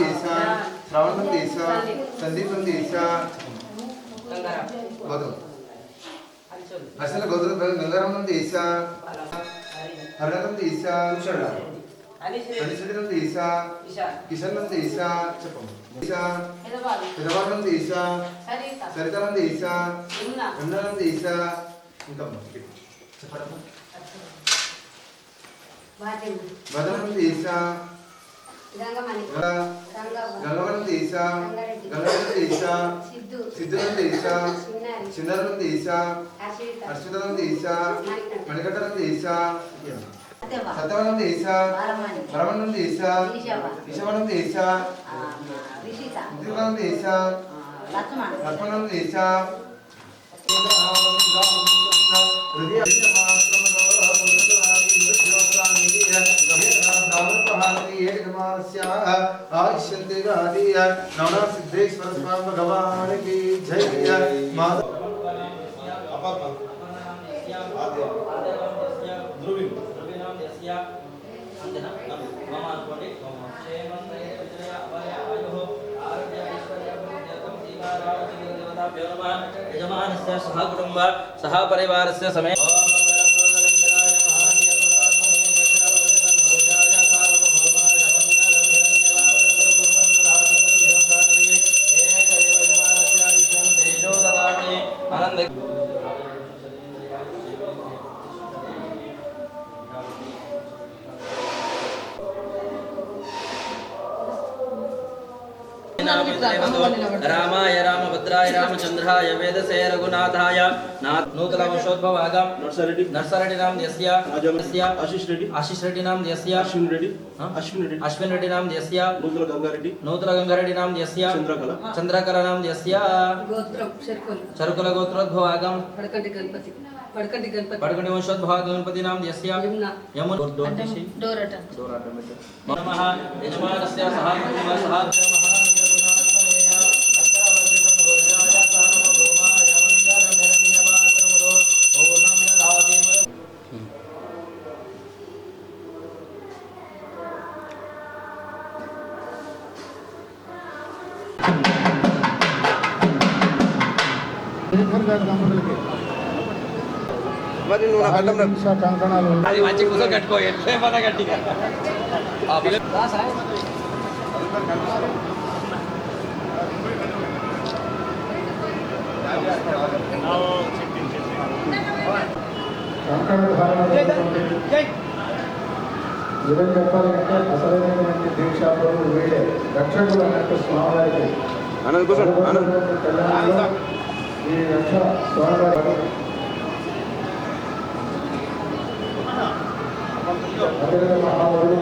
देशा श्रावण देशा संदीप देशा गौतम असल गौतम गंगाराम देशा हरनम देशा अनिशुद्धम देशा किशनम देशा देशा हिरवाणम देशा सरितम देशा उन्नम देशा इनका बदनम देशा गंगवरम देशा गंगवरम देशा सिद्धुरम देशा चिन्नरम देशा हर्षितम देशा मणिकटरम देशा सत्यवनम देशा ब्रह्मणम देशा ईशवनम देशा मुद्रिकम देशा लक्ष्मणम देशा नवना सिद्धेश्वर स्वामी भगवान की जय। यजमानस्य सह कुटुंब सह परिवारस्य समेत रामाय रामभद्राय रामचंद्राय वेदसे रघुनाथाय नूतन वंशोद्भवागम नर्सरेड्डी नाम देस्य आशीष रेड्डी नाम देस्य अश्विन रेड्डी नाम देस्य नूतन गंगारेड्डी नाम देस्य चंद्रकला नाम देस्य चरुकुल गोत्रोद्भवागम पडकंडी वंशोद्भवा गणपति नाम देस्य यमुन नमः यजमानस्य सह कुटुंब सह మరి నువ్వు నా కళ్ళం కంకణాలు అది మంచి కుస కట్టుకో ఎట్లే పద గట్టిగా నిజం చెప్పాలంటే అసలైనటువంటి దీక్షాలు వీడే రక్షకులు అన్నట్టు స్వామివారికి కళ్యాణంలో ఈ రక్ష స్వామివారి మహాబలుడు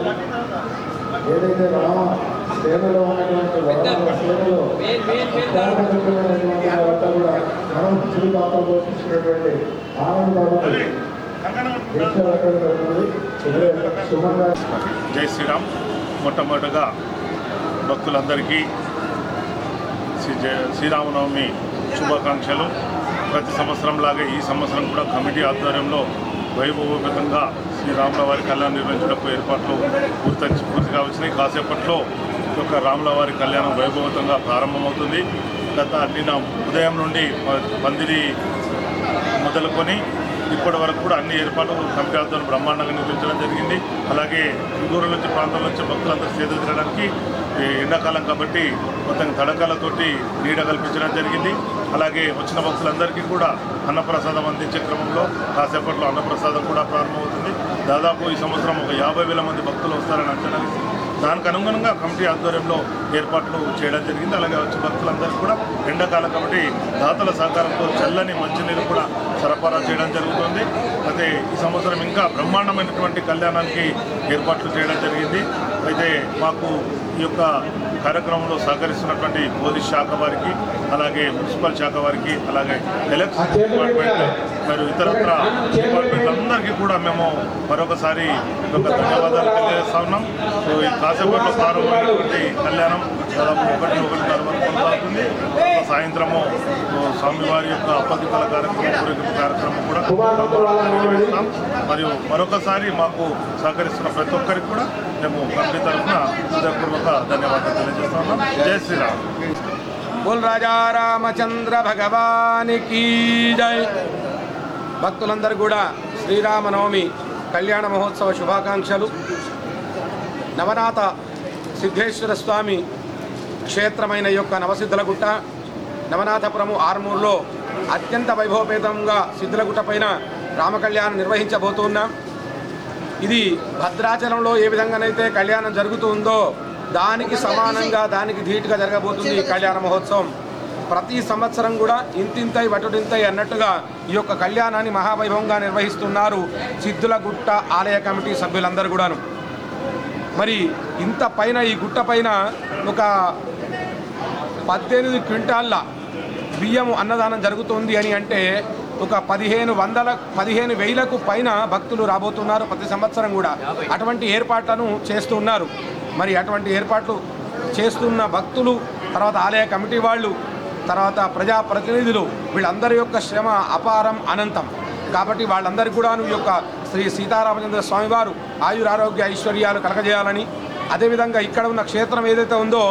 ఏదైతే రామ సేవలో ఉన్నటువంటి సేవలో వద్ద కూడా మనం చిరు పాత్ర పోషించినటువంటి ఆనంద జై శ్రీరామ్. మొట్టమొదటిగా భక్తులందరికీ శ్రీరామనవమి శుభాకాంక్షలు. ప్రతి సంవత్సరం లాగే ఈ సంవత్సరం కూడా కమిటీ ఆధ్వర్యంలో వైభవోపేతంగా శ్రీరాముల వారి కళ్యాణం నిర్వహించడానికి ఏర్పాట్లు పూర్తిగా వచ్చినాయి. కాసేపట్లో ఈ యొక్క రాముల వారి కళ్యాణం వైభవంతంగా ప్రారంభమవుతుంది. నిన్న ఉదయం నుండి పందిరి మొదలుకొని ఇప్పటి వరకు కూడా అన్ని ఏర్పాట్లు కమిటీ ఆధ్వర్యంలో బ్రహ్మాండంగా నిర్వహించడం జరిగింది. అలాగే దూరం నుంచి ప్రాంతాల నుంచి భక్తులందరూ సేద తీరడానికి ఎండాకాలం కాబట్టి మొత్తం తడకలతోటి నీడ కల్పించడం జరిగింది. అలాగే వచ్చిన భక్తులందరికీ కూడా అన్నప్రసాదం అందించే క్రమంలో కాసేపట్లో అన్నప్రసాదం కూడా ప్రారంభమవుతుంది. దాదాపు ఈ సంవత్సరం ఒక 50,000 మంది భక్తులు వస్తారని అంచనా వేసి దానికి అనుగుణంగా కమిటీ ఆధ్వర్యంలో ఏర్పాట్లు చేయడం జరిగింది. అలాగే వచ్చే భక్తులందరికీ కూడా ఎండాకాలం కాబట్టి దాతల సహకారంతో చల్లని మంచినీరు కూడా సరఫరా చేయడం జరుగుతుంది. అయితే ఈ సంవత్సరం ఇంకా బ్రహ్మాండమైనటువంటి కళ్యాణానికి ఏర్పాట్లు చేయడం జరిగింది. అయితే మాకు ఈ యొక్క కార్యక్రమంలో సహకరిస్తున్నటువంటి పోలీస్ శాఖ వారికి, అలాగే మున్సిపల్ శాఖ వారికి, అలాగే ఎలక్షన్ డిపార్ట్మెంట్ మరియు ఇతరత్ర డిపార్ట్మెంట్లందరికీ కూడా మేము మరొకసారి ఒక ధన్యవాదాలు తెలియజేస్తా ఉన్నాం. సో ఈ కాసేపట్లో ప్రారంభమైనటువంటి కళ్యాణం దాదాపు 1-1:30 వరకు కొనసాగుతుంది. సాయంత్రము స్వామివారి యొక్క అప్పగితల కార్యక్రమం కూడా నిర్వహిస్తాం. మరియు మరొకసారి మాకు సహకరిస్తున్న ప్రతి ఒక్కరికి కూడా మేము కమిటీ తరఫున హృదయపూర్వక ధన్యవాదాలు తెలియజేస్తున్నాం. జై శ్రీరామ్. బోల్ రాజా రామచంద్ర భగవానికి జై. భక్తులందరూ కూడా శ్రీరామనవమి కళ్యాణ మహోత్సవ శుభాకాంక్షలు. నవనాథ సిద్ధేశ్వర స్వామి క్షేత్రమైన యొక్క నవసిద్ధులగుట్ట నవనాథపురము ఆర్మూర్లో అత్యంత వైభవపేతంగా సిద్ధులగుట్ట పైన రామకళ్యాణం నిర్వహించబోతున్నాం. ఇది భద్రాచలంలో ఏ విధంగానైతే కళ్యాణం జరుగుతుందో దానికి సమానంగా దానికి ధీటుగా జరగబోతుంది ఈ కళ్యాణ మహోత్సవం. ప్రతి సంవత్సరం కూడా ఇంతింతై వటుడింతై అన్నట్టుగా ఈ యొక్క కళ్యాణాన్ని మహావైభవంగా నిర్వహిస్తున్నారు సిద్ధులగుట్ట ఆలయ కమిటీ సభ్యులందరూ కూడాను. మరి ఇంత పైన ఈ గుట్ట పైన ఒక 18 క్వింటాళ్ళ బియ్యము అన్నదానం జరుగుతుంది అని అంటే ఒక 15,000కు పైన భక్తులు రాబోతున్నారు ప్రతి సంవత్సరం కూడా. అటువంటి ఏర్పాట్లను చేస్తున్నారు. మరి అటువంటి ఏర్పాట్లు చేస్తున్న భక్తులు, తర్వాత ఆలయ కమిటీ వాళ్ళు, తర్వాత ప్రజాప్రతినిధులు వీళ్ళందరి యొక్క శ్రమ అపారం అనంతం. కాబట్టి వాళ్ళందరికీ కూడా ఈ యొక్క శ్రీ సీతారామచంద్ర స్వామివారు ఆయురారోగ్య ఐశ్వర్యాలు కలగజేయాలని, అదేవిధంగా ఇక్కడ ఉన్న క్షేత్రం ఏదైతే ఉందో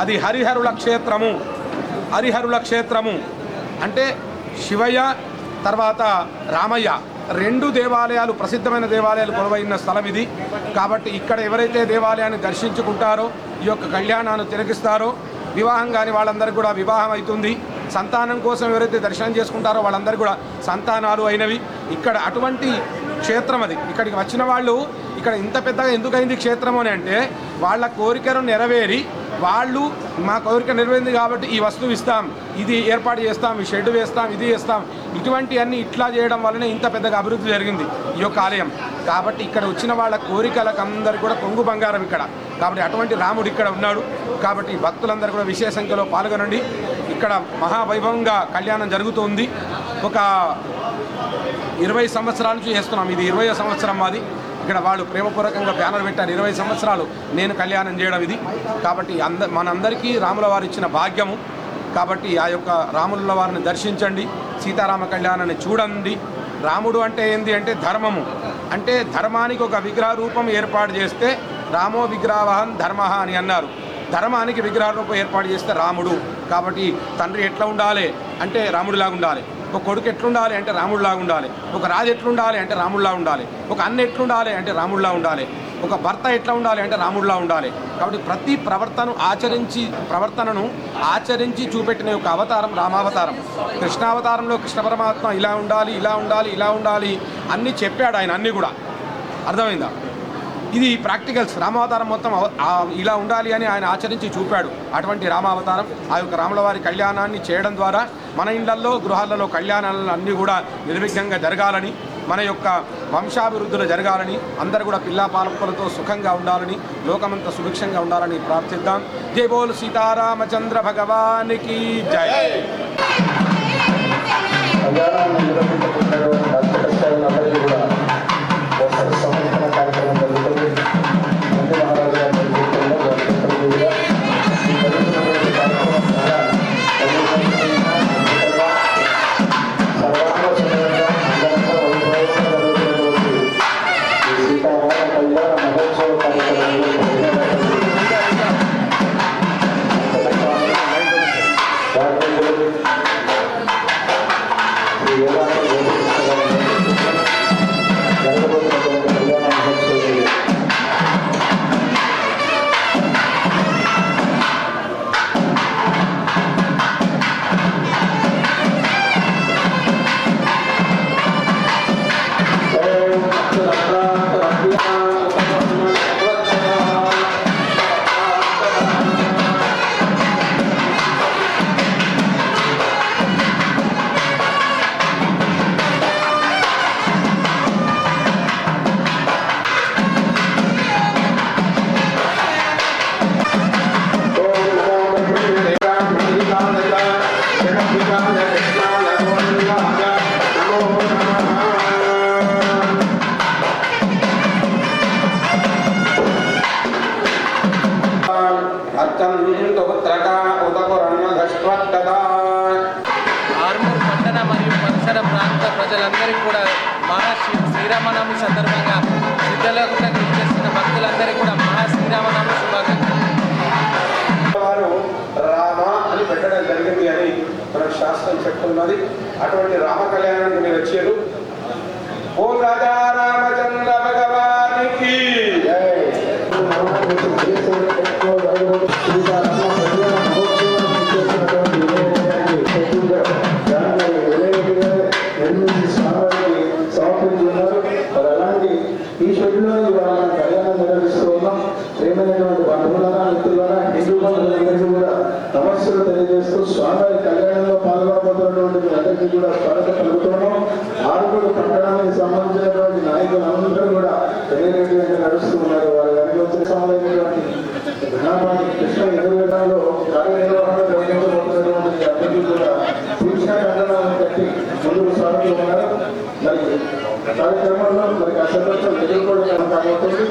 అది హరిహరుల క్షేత్రము. హరిహరుల క్షేత్రము అంటే శివయ్య తర్వాత రామయ్య 2 దేవాలయాలు, ప్రసిద్ధమైన దేవాలయాలు కొలువైన స్థలం ఇది. కాబట్టి ఇక్కడ ఎవరైతే దేవాలయాన్ని దర్శించుకుంటారో ఈ యొక్క కళ్యాణాన్ని తిలకిస్తారో వివాహం కాని వాళ్ళందరికీ కూడా వివాహం అవుతుంది. సంతానం కోసం ఎవరైతే దర్శనం చేసుకుంటారో వాళ్ళందరికీ కూడా సంతానాలు అయినవి. ఇక్కడ అటువంటి క్షేత్రం అది. ఇక్కడికి వచ్చిన వాళ్ళు ఇక్కడ ఇంత పెద్దగా ఎందుకైంది క్షేత్రం అని అంటే వాళ్ళ కోరికను నెరవేరి వాళ్ళు మా కోరిక నెరవేరింది కాబట్టి ఈ వస్తువు ఇస్తాం, ఇది ఏర్పాటు చేస్తాం, ఈ షెడ్ వేస్తాం, ఇది చేస్తాం, ఇటువంటి అన్నీ ఇట్లా చేయడం వల్లనే ఇంత పెద్దగా అభివృద్ధి జరిగింది ఈ యొక్క ఆలయం. కాబట్టి ఇక్కడ వచ్చిన వాళ్ళ కోరికలకు అందరికీ కూడా కొంగు బంగారం ఇక్కడ. కాబట్టి అటువంటి రాముడు ఇక్కడ ఉన్నాడు. కాబట్టి భక్తులందరూ కూడా విశేష సంఖ్యలో పాల్గొనండి. ఇక్కడ మహావైభవంగా కళ్యాణం జరుగుతుంది. ఒక 20 సంవత్సరాల నుంచి చేస్తున్నాం. ఇది 20వ సంవత్సరం మాది. ఇక్కడ వాళ్ళు ప్రేమపూర్వకంగా బ్యానర్ పెట్టారు, 20 సంవత్సరాలు నేను కళ్యాణం చేయడం ఇది. కాబట్టి మనందరికీ రాముల వారు ఇచ్చిన భాగ్యము. కాబట్టి ఆ యొక్క రాముల వారిని దర్శించండి, సీతారామ కళ్యాణాన్ని చూడండి. రాముడు అంటే ఏంది అంటే ధర్మము. అంటే ధర్మానికి ఒక విగ్రహ రూపం ఏర్పాటు చేస్తే రామో విగ్రహవాహన్ ధర్మ అని అన్నారు. ధర్మానికి విగ్రహ రూపం ఏర్పాటు చేస్తే రాముడు. కాబట్టి తండ్రి ఎట్లా ఉండాలి అంటే రాముడిలాగా ఉండాలి, ఒక కొడుకు ఎట్లుండాలి అంటే రాముడిలాగా ఉండాలి, ఒక రాజు ఎట్లుండాలి అంటే రాముడిలా ఉండాలి, ఒక అన్న ఎట్లుండాలి అంటే రాముడిలా ఉండాలి, ఒక భర్త ఎట్లా ఉండాలి అంటే రాముడిలా ఉండాలి. కాబట్టి ప్రతి ప్రవర్తనను ఆచరించి చూపెట్టిన యొక్క అవతారం రామావతారం. కృష్ణావతారంలో కృష్ణ పరమాత్మ ఇలా ఉండాలి, ఇలా ఉండాలి, ఇలా ఉండాలి అన్నీ చెప్పాడు ఆయన, అన్నీ కూడా అర్థమైందా. ఇది ప్రాక్టికల్స్. రామావతారం మొత్తం ఇలా ఉండాలి అని ఆయన ఆచరించి చూపాడు. అటువంటి రామావతారం ఆ యొక్క రాముల వారి కళ్యాణాన్ని చేయడం ద్వారా మన ఇళ్లల్లో గృహాలలో కళ్యాణాలు అన్నీ కూడా నిర్విఘ్నంగా జరగాలని, మన యొక్క వంశాభివృద్ధులు జరగాలని, అందరూ కూడా పిల్లా పాలకులతో సుఖంగా ఉండాలని, లోకమంతా సుభిక్షంగా ఉండాలని ప్రార్థిద్దాం. జై బోల్ సీతారామచంద్ర భగవానికి జై. కార్యక్రమం జరుగుతుంది. మంత్రి మహారాజు గారి నేతృత్వంలో సీతారామ కళ్యాణ మహోత్సవ కార్యక్రమంలో ప్రజలందరికీ కూడా శ్రీరామనవమి సందర్భంగా సిద్ధలేకుండా చేస్తున్న భక్తులందరికీ కూడా శ్రీరామనవమి శుభాకాంక్షలు. వారు రామ అని పెట్టడం జరిగింది అని మనకు శాస్త్రం చెప్తున్నది. అటువంటి రామ కళ్యాణానికి మీరు వచ్చారు. ఓం రాజా రామచంద్ర భగవానికి ఈ షెడ్యూల్లో ఇవాళ మనం కళ్యాణం నిర్వహిస్తూ ఉన్నాం. ప్రేమైనటువంటి బంధువులన మిత్రులన హిందూ బంధువులందరికీ కూడా నమస్సులు తెలియజేస్తూ స్వామివారి కళ్యాణంలో పాల్గొనబోతున్నటువంటి మీ అందరికీ కూడా స్వాగతం పలుకుతున్నాం. ఆరుగురు పట్టణానికి సంబంధించినటువంటి నాయకులందరూ కూడా తెలియరెడ్డి వెంట నడుస్తూ ఉన్నారు. వారి అనుభవించిన సమయమైనటువంటి ఘనాపాటి కృష్ణ ఎదురుగడంలో కార్యనిర్వహణలో నిర్వహించబోతున్నటువంటి అందరికీ కూడా కృష్ణ ఖండనాలను కట్టి ముందుకు సాగుతూ ఉన్నారు. మరి కార్యక్రమంలో మరి అసలు ఎదుర్కోవడం కాబోతుంది.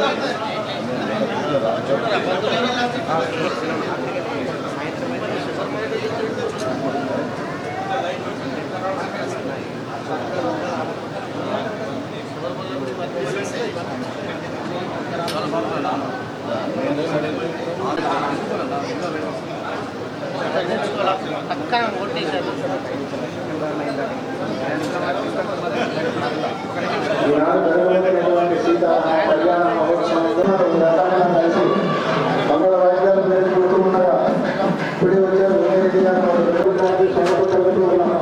ఈనాడు జరగబోతున్నటువంటి సీతారామ కళ్యాణ మహోత్సవంలో కలిసి మంగళ వాయిద్యాలు నేర్చుకుంటూ ఉండగా ఇప్పుడే వచ్చారు వెంకటరెడ్డి గారు కలుగుతూ ఉన్నాం.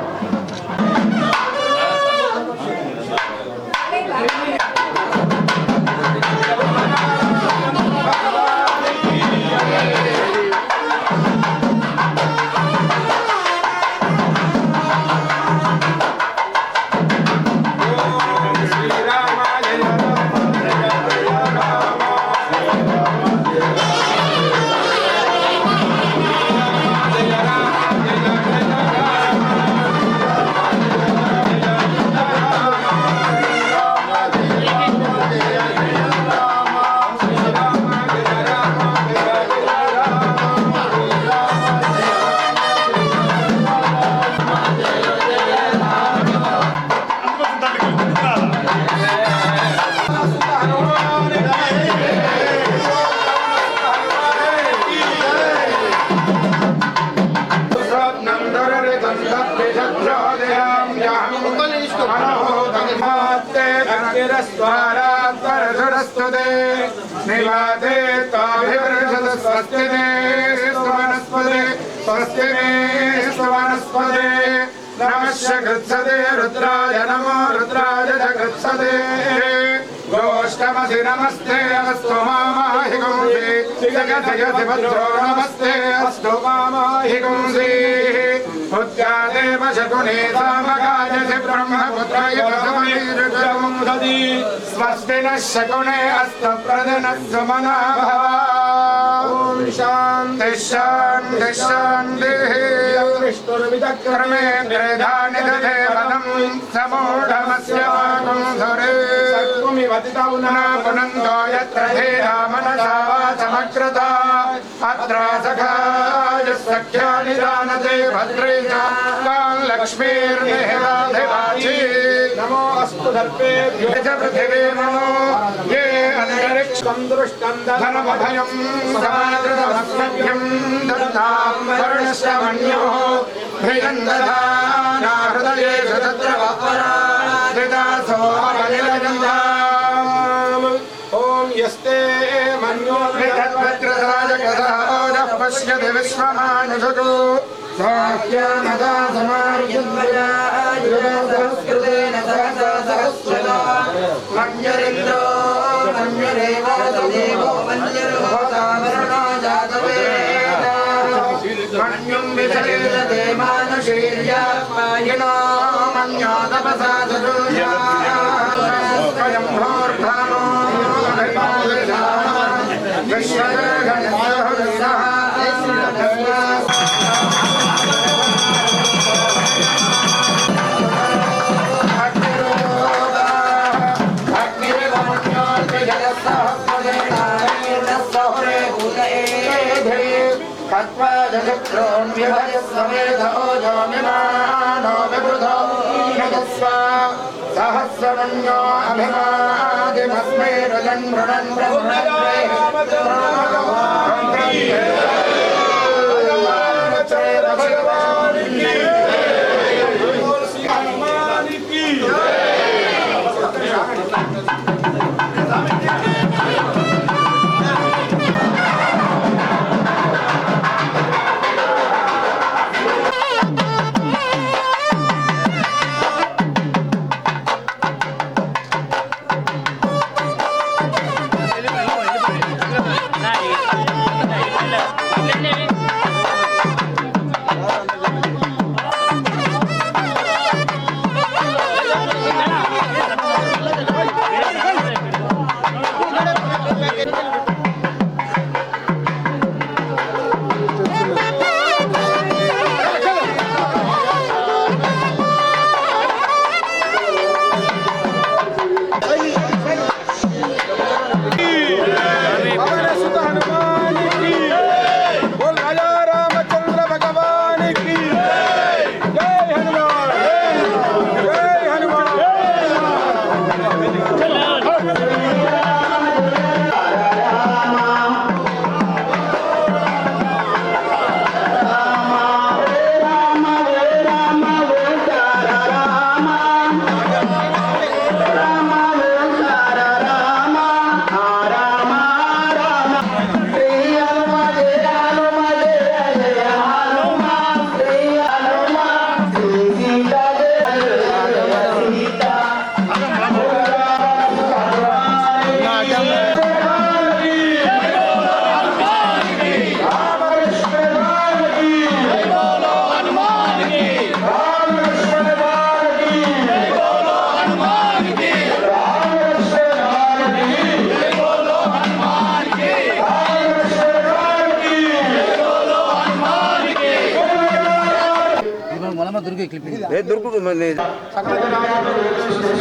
रुद्राय नमो रुद्राय जगत्सदे गोष्ठमसि नमस्ते अस्तु मामाहि गुंसि जगति भद्रो नमस्ते अस्तु मामाहि गुंसि पुत्यादेव शकुने सामगायसि ब्रह्मपुत्राय दशमैर्जमुदति स्वस्ति नः शकुने अस्तु प्रदनः सुमना भव ॐ शान्ति शान्ति शान्तिः विष्णुर्विदक्रमे निर्धानि दधे वदं समूढमस्य वाकुंसरे पुनन्तो यत्र धेरा मनसा वाचमकृता अत्र सखाय सख्यानि जानते भद्रे च लक्ष्मीर्निहिताधिवाची नमो अस्तु दर्पेभ्यो च पृथिवी नमो ये अन्तरिक्षं दृष्टं धनमभयं समाकृतमस्मभ्यं दत्तां वर्णश्च मन्योः ह्रियं दधाना हृदयेषु तत्र वपराधिदासो अवनिलजन्ताम् ॐ यस्ते मन्यो विदद्भद्रदायकदानः पश्यति विश्वमानुषको साह्यानदा समार्यद्वया युगसंस्कृतेन सहसा सहस्रदा मन्यरिन्द्रो मन्यरेवो देवो मन्यर्होतावरणो जातवेदा मन्युं विचलितते मानुषीर्यात्मायिनो मन्यो तपसा सदूया स्वयं भोर्धानो विश्वजगन्नाथः आगस्व सहस्रमण्यो अभिवादिमस्मै रजन् मृणन्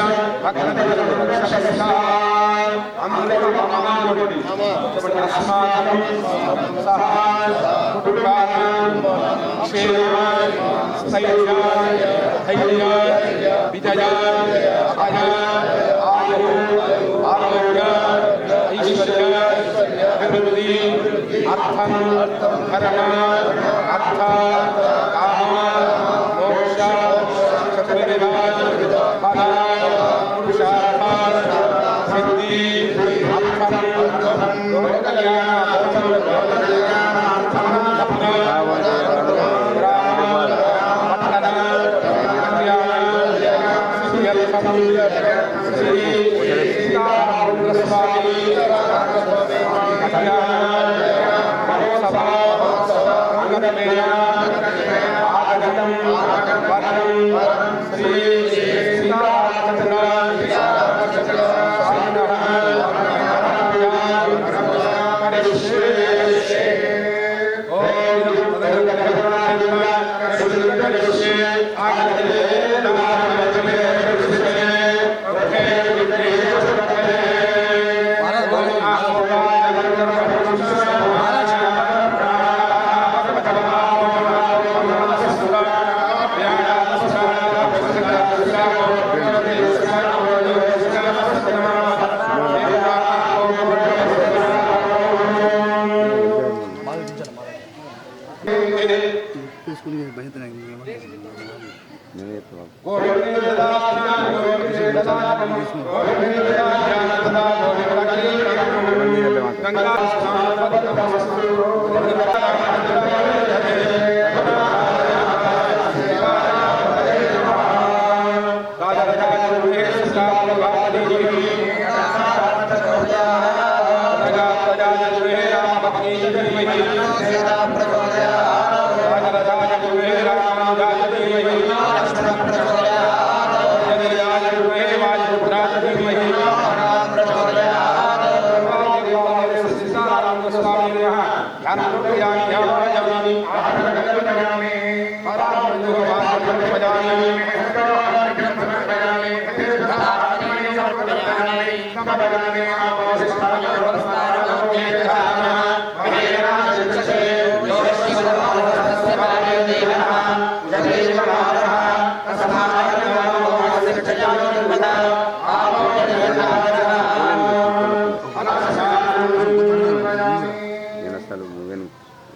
Jai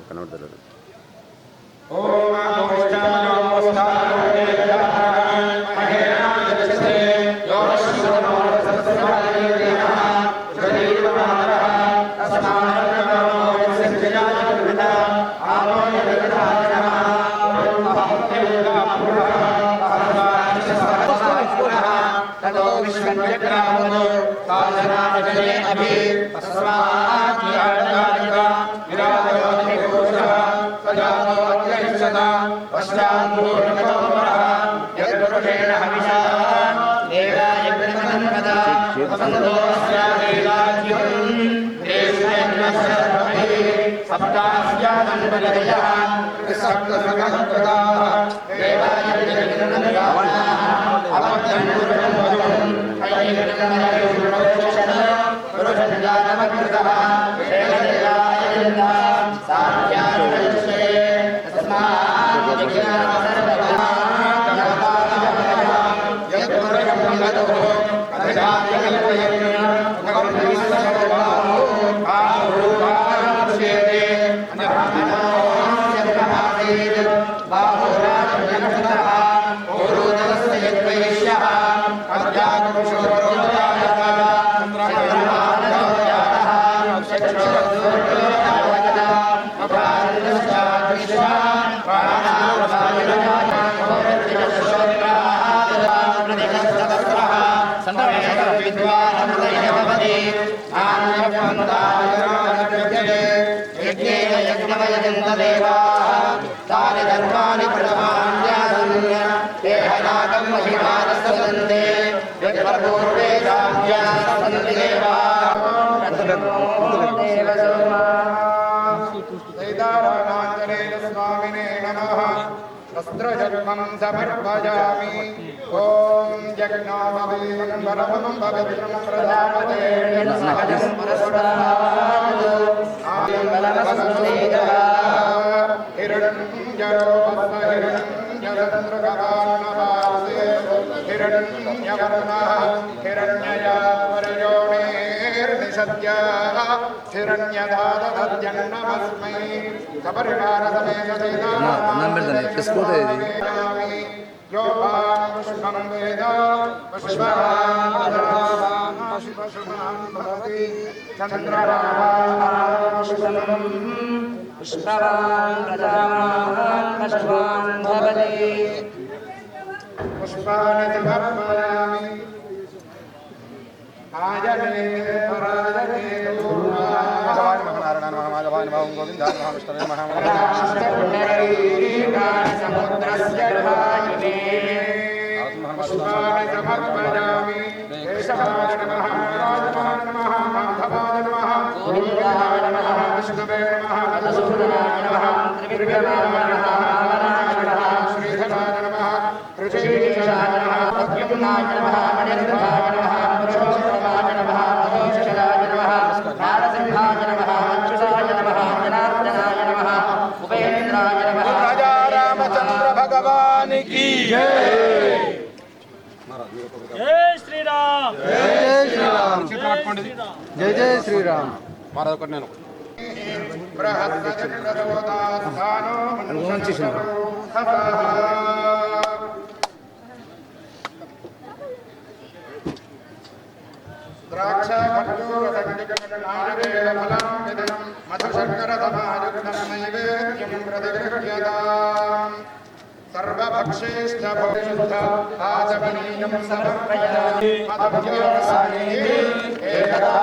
కనబడతారు. वस्त्रजन्मं समर्पयामि ॐ जगन्नाथं परमं पवित्रं प्रजापते सहजं पुरस्तात् आयम्बलवसुदेवः हिरण्यरूपस्महिरण्यचन्द्रगवान्नवासे हिरण्यवर्णः हिरण्ययावरयोनिर्निषद्या हिरण्यदादधद्यन्नमस्मै सपरिवारसमेतसेना यो पुष्पं वेद पुष्पवान् भवति चन्द्रवान् पुष्पवान् पुष्पवान् भवति पुष्पाणि समर्पयामि आजने पराजने समुद्रस्य ढायिने पुष्पाणि समर्पयामि केशवाय नमः राजवाय नमः माधवाय नमः गोविन्दाय नमः विष्णवे नमः मधुसूदनाय नमः त्रिविक्रमाय नमः वामनाय नमः श्रीधराय नमः ऋषिकेशाय नमः प्रद्युम्नाय नमः मणिर्घाय नमः पुरुषोत्तमाय नमः भविष्यदाय नमः नारसिंहाय नमः अच्युताय नमः जनार्दनाय नमः उपेन्द्राय नमः राजा रामचंद्र भगवान की जय। जय श्री राम, जय శ్రీరామ్. జై జై శ్రీరామ్. మరొక ఒకటి నేను ద్రాక్ష ఖర్జూర నారికేళఫలం విదనం మధుశర్కరతమాయుక్తం నైవేద్యం ప్రతిగృహ్యతాం सर्वभक्षेष्ठ भविष्युद्ध आचमनीयं समर्पयामि मधुव्यवसाये एकदा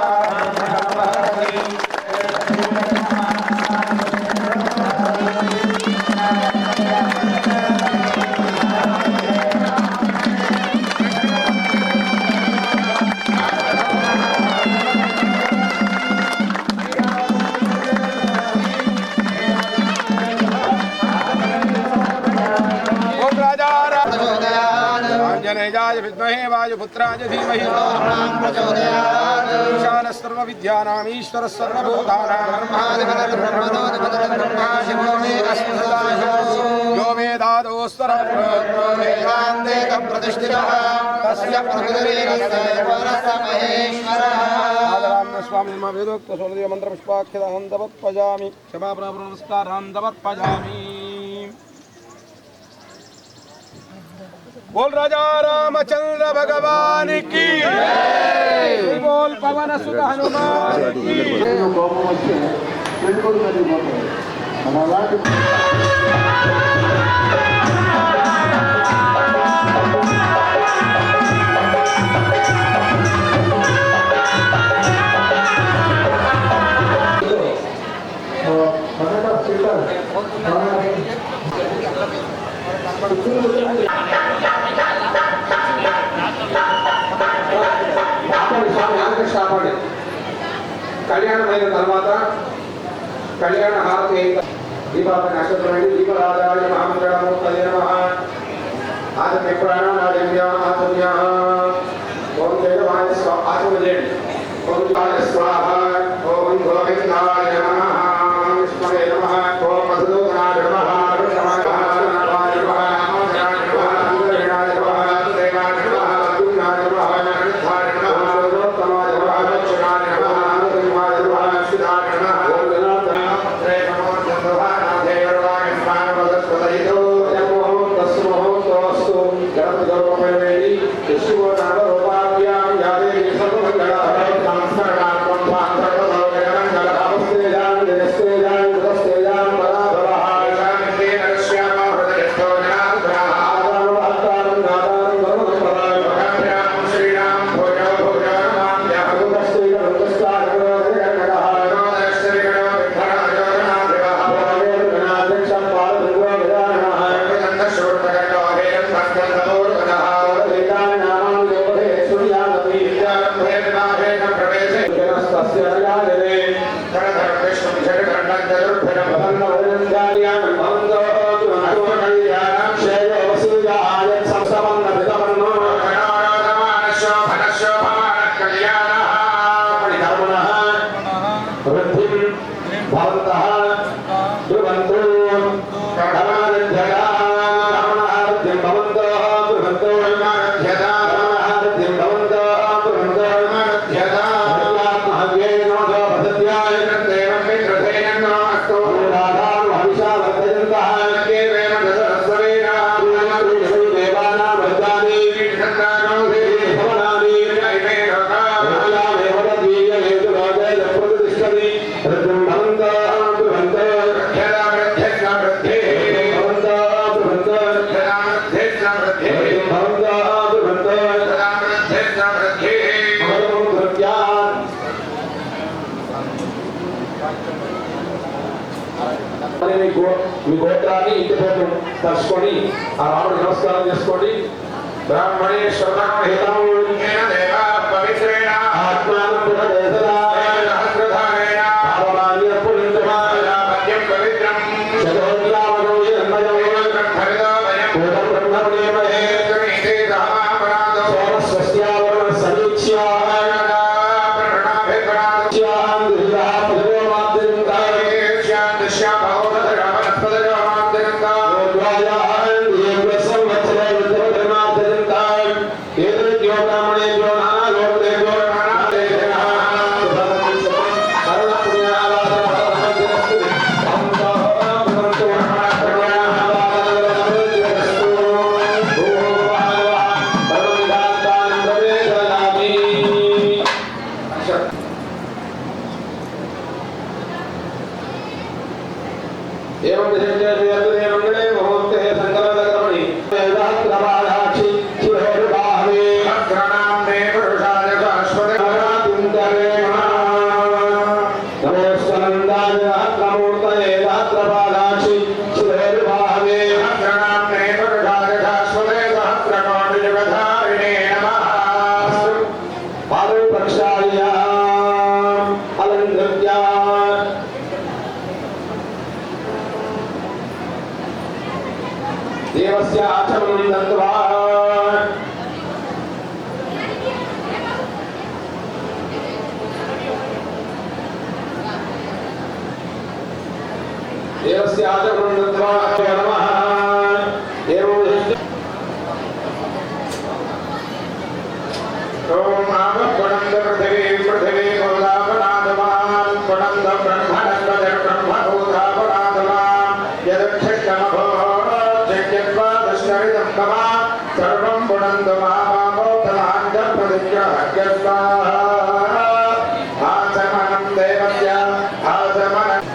आंजनेयाय विद्महे वायुपुत्राय धीमहि ईशानः सर्वविद्यानाम् ईश्वरः सर्वभूतानां यो मे दादोस्तरः प्रतिष्ठितः स्वामी वेदोक्त सोलदेव मंत्र पुष्पाख्यदाहं समर्पयामि क्षमापण नमस्कारान् समर्पयामि। बोल राजा रामचंद्र भगवान की जय। बोल पवन सुत हनुमान की కళ్యాణం అయిన తర్వాత కళ్యాణ హారతి దీపావళి నక్షత్రమైంది. దీపరాజాయ మహామంగళమూర్తయే నమః. ఆచమ్య ప్రాణానాదిమ్య ఆచమ్య ఓం జయమాయ స్వాహ ఆచమయండి. ఓం జయ స్వాహ ఓం గోవిందాయ నమః. విష్ణవే నమః. ఓం మధుసూదనాయ నమః. ఋషభాయ నమః. నామోదరాయ నమః. సూర్యనాయ నమః. దేవాయ నమః. అర్జునాయ నమః. అనిరుద్ధాయ నమః. సర్వోత్తమాయ నమః. దక్షిణాయ నమః. ఆనందమాయ నమః. సిద్ధాయ నమః. ఓం జనార్దన పత్రే నమో చంద్రభానాథే వరదాయ స్మానవదస్వదయితో నమో తస్మోస్తోస్తు గణపతి గౌరవమైనది విష్ణువు నామరూపాభ్యాం యాదే సర్వమంగళ సంస్కరణాత్మం సర్వమంగళ అవస్థేయాం నిరస్తేయాం ఉదస్తేయాం పరాభవః శాంతే నరస్యామ హృదయస్థో జనార్దనః ఆదానం భక్తానం నాదానం గౌరవపరాయ భక్త్యాం శ్రీరాం భోజో భోజనమాం యహుదస్తే గౌరవస్తారో జగన్నః నమస్తే గణపతిరాజో జనార్దనః భోజో గణాధ్యక్షం పాలభృగో విదానః నంద శోర్తగణో హేయం సంకల్పమూర్ధనః వేదాని నామాం లోభే సూర్యానపి విద్యారంభేన ప్రవేశే జనస్తస్య యాదనే కరధర్మేశ్వం జగదండం చతుర్భుజం భవన్నవరంజాయాం భవంతో తుమకోణయాం క్షేయో వసూయాయ సంసవన్న విదమన్నో గణారాధమానశో భనశో భవాన కళ్యాణః పరిధర్మణః వృద్ధిం భవంతః ధ్రువంతో కడమానధ్యగా రమణార్థ్యం భవంతో ధ్రువంతో రమణార్థ్యగా రమణార్థ్యం భవంతో ధ్రువంతో రమణార్థ్యగా మహవ్యే నమో భద్రత్యాయ దేవం మిత్రసేన నమస్తు రాధాను హవిషా వర్ధయంతః కేవేమ దశరస్వరేణ దేవానాం వృద్ధాని సంతానో భవనాని జైమే లోకా యామే వదీయ హేతు రాజే ప్రతిష్టతి రుద్రం భవంతో ధ్రువంతో యదా వృద్ధ్యస్న వృద్ధి భవంతో ధ్రువంతో యదా వృద్ధ్యస్న వృద్ధి భవంతో ధ్రువంతో యదా వృద్ధ్యస్న వృద్ధి భవం ధృత్యాన్ మీ గోత్రాన్ని ఇంటి పేరు తలుచుకొని ఆ రాముడికి నమస్కారం చేసుకోండి. బ్రాహ్మణేశ్వరం హితం దేవా పవిత్రేణ ఆత్మానం పునరేతరాయ సహస్రధారేణ పావనాన్ని పుణ్యమాయ మధ్యం పవిత్రం చతోర్యావనో యన్మయం బ్రహ్మవిదామయం భూతం బ్రహ్మణేమహే త్రితే ధామాపరాదో సోమస్వస్యావరణ సమీక్ష్యాయ ప్రణాభిప్రాయాం దివ్యా పదవమాద్యంతాయ శ్యాం భగవద్రామనస్పదరామాద్యంతాయ యోద్వాయాం దివ్య సంవత్సర విద్యధర్మాద్యంతాయ ఏదృగ్యో బ్రాహ్మణేభ్యో నానాగోత్రేభ్యో నానాదేశనః కరుణ పుణ్యావాద పరమద్రస్తు భవంతో భవంతో పుణ్యావాదరస్తు భూభావ పరమవిధాతాన్ ప్రవేశయామి. एवं विशेषे मंगले मुहूर्ते संकल्पकर्मणि वेदात्रबालाक्षि शिरोरुबाहवे भद्रनाम मे पुरुषाय शाश्वते नमोस्तुते नमोस्तनन्दाय नमोस्तये वेदात्रबालाक्षि शिरोरुबाहवे भद्रनाम मे पुरुषाय शाश्वते सहस्रकोटियुगधारिणे नमः पादौ प्रक्षाल्य अलङ्कृत्य देवस्य आचमनं दत्त्वा देवस्य आचमनं दत्त्वा नमः एवं ఓం ఆపణంద పృథివీ పృథివీ మూలాపనాదమాన్ పుణంద బ్రహ్మణస్పద బ్రహ్మభూతాపనాదమాన్ యదక్షమభో జగ్యత్వా దుష్టరిదం కమ సర్వం పుణంద మామోతమాంగ ప్రతిగ్రహస్వాహ ఆచమనం దేవస్య ఆచమనం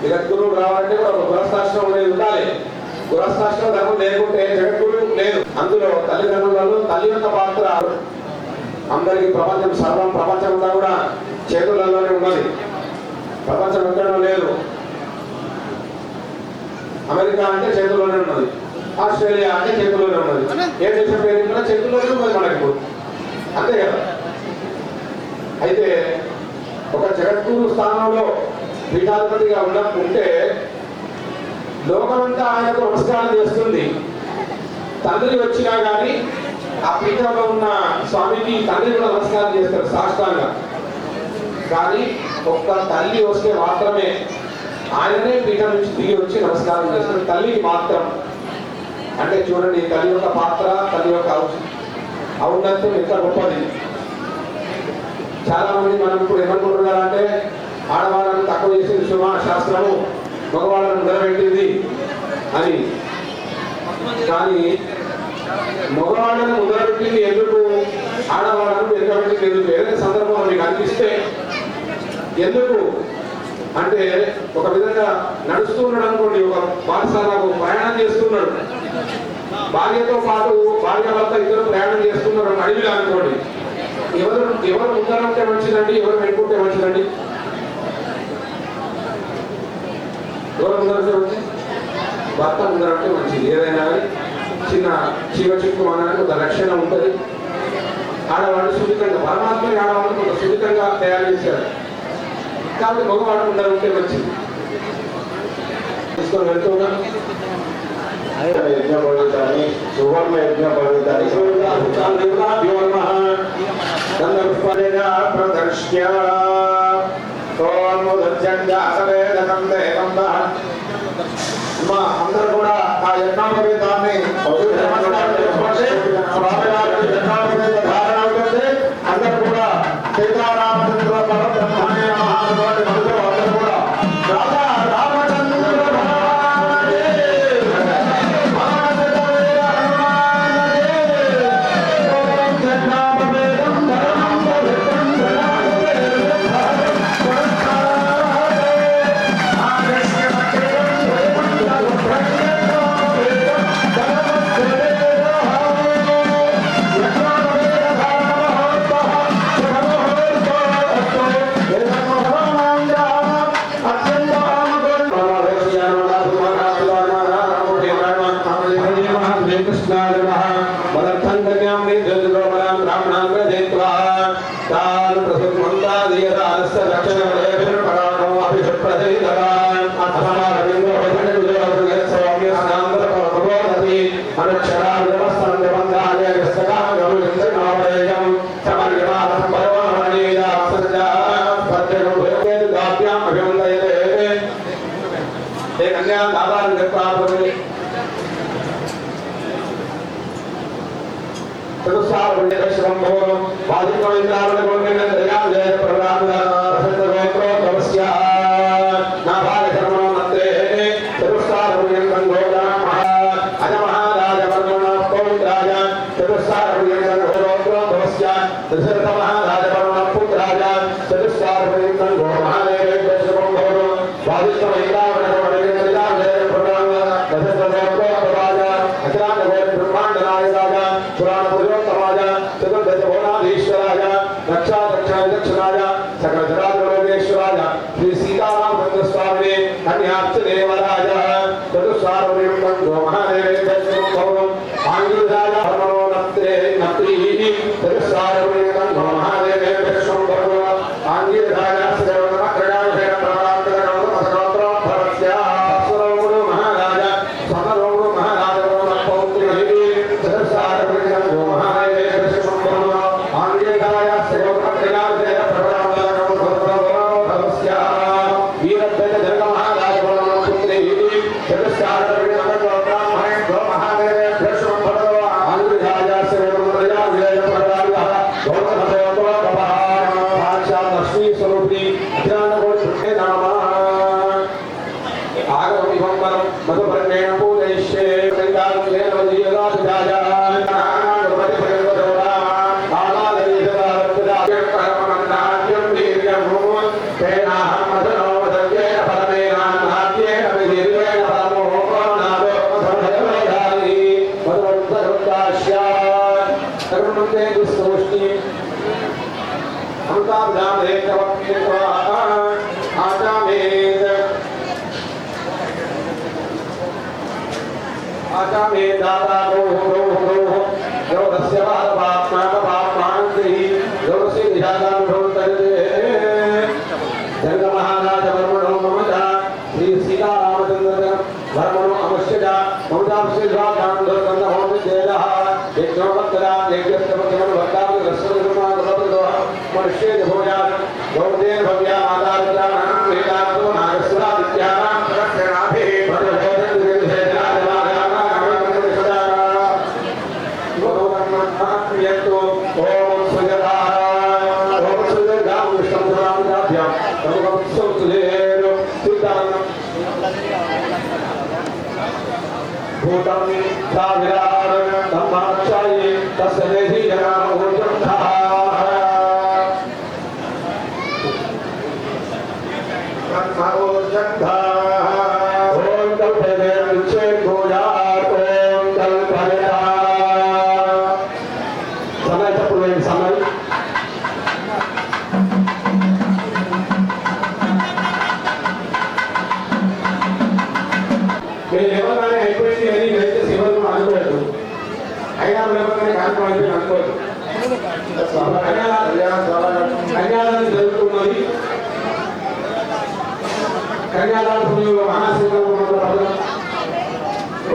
జగద్గురువు రావాలంటే ఒక గృహస్థాశ్రమం అనేది ఉండాలి. గృహస్థాశ్రమ ధర్మం లేకుంటే జగద్గురు లేదు. అందులో తల్లిదండ్రులలో తల్లి యొక్క పాత్ర అందరికీ ప్రపంచం సర్వం ప్రపంచంలో కూడా చేతులలోనే ఉన్నది. ప్రపంచం ఎక్కడో లేదు. అమెరికా అంటే చేతుల్లోనే ఉన్నది, ఆస్ట్రేలియా అంటే చేతుల్లోనే ఉన్నది, ఏ దేశం పేరు కూడా చేతుల్లోనే ఉన్నది మనకు, అంతే కదా. అయితే ఒక జగద్గురు స్థానంలో పీఠాధిపతిగా ఉంటే లోకమంతా ఆయనకు నమస్కారం చేస్తుంది. తండ్రి వచ్చినా కానీ ఆ పీఠంలో ఉన్న స్వామికి తండ్రి కూడా నమస్కారం చేస్తారు సాష్టాంగా. కానీ ఒక్క తల్లి వస్తే మాత్రమే ఆయననే పీఠం నుంచి దిగి వచ్చి నమస్కారం చేస్తారు తల్లికి మాత్రం. అంటే చూడండి, తల్లి యొక్క పాత్ర, తల్లి యొక్క ఔన్నత్యం ఎంత గొప్పది. చాలా మంది మనం ఇప్పుడు ఏమనుకుంటున్నారంటే ఆడవాళ్ళను తక్కువ చేసింది శాస్త్రము, మగవాళ్ళను నిలబెట్టింది అని. కానీ మగవాళ్ళను మొదలుపెట్టింది ఎందుకు, ఆడవాళ్ళను వెనుకబెట్టింది ఎందుకు? ఏదైనా సందర్భంలో మీకు అనిపిస్తే ఎందుకు అంటే, ఒక విధంగా నడుస్తూ ఉన్నాడు అనుకోండి, ఒక పాఠశాలకు ప్రయాణం చేస్తున్నాడు, భార్యతో పాటు భార్య భర్త ఇద్దరు ప్రయాణం చేస్తున్నారు అడవిలో అనుకోండి. ఎవరు ముందరంటే మంచిదండి, ఎవరు వెనుకుంటే మంచిదండి? ఎవరు ముందరంటే మంచిది? భర్త ముందరంటే మంచిది. ఏదైనా కానీ చిన్న చీమ చిక్కు అనడానికి కొంత రక్షణ ఉంటుంది. ఆడవాళ్ళు సున్నితంగా, పరమాత్మ ఆడవాళ్ళు కొంత సున్నితంగా తయారు చేశారు కాబట్టి మగవాడు ముందర ఉంటే మంచిది. తీసుకొని వెళ్తున్నా యజ్ఞపవితాన్ని సువర్ణ యజ్ఞపవితాన్ని ప్రదర్శ్య అందరూ కూడా ఆ యజ్ఞోపవీతాన్ని స్వామివారికి యజ్ఞోపవీత ధారణ అవుతుంది. అందరూ కూడా సీతారామచంద్ర పరబ్రహ్మణే మహానుభావుడి మనసులో అందరూ కూడా రాజా రామచంద్ర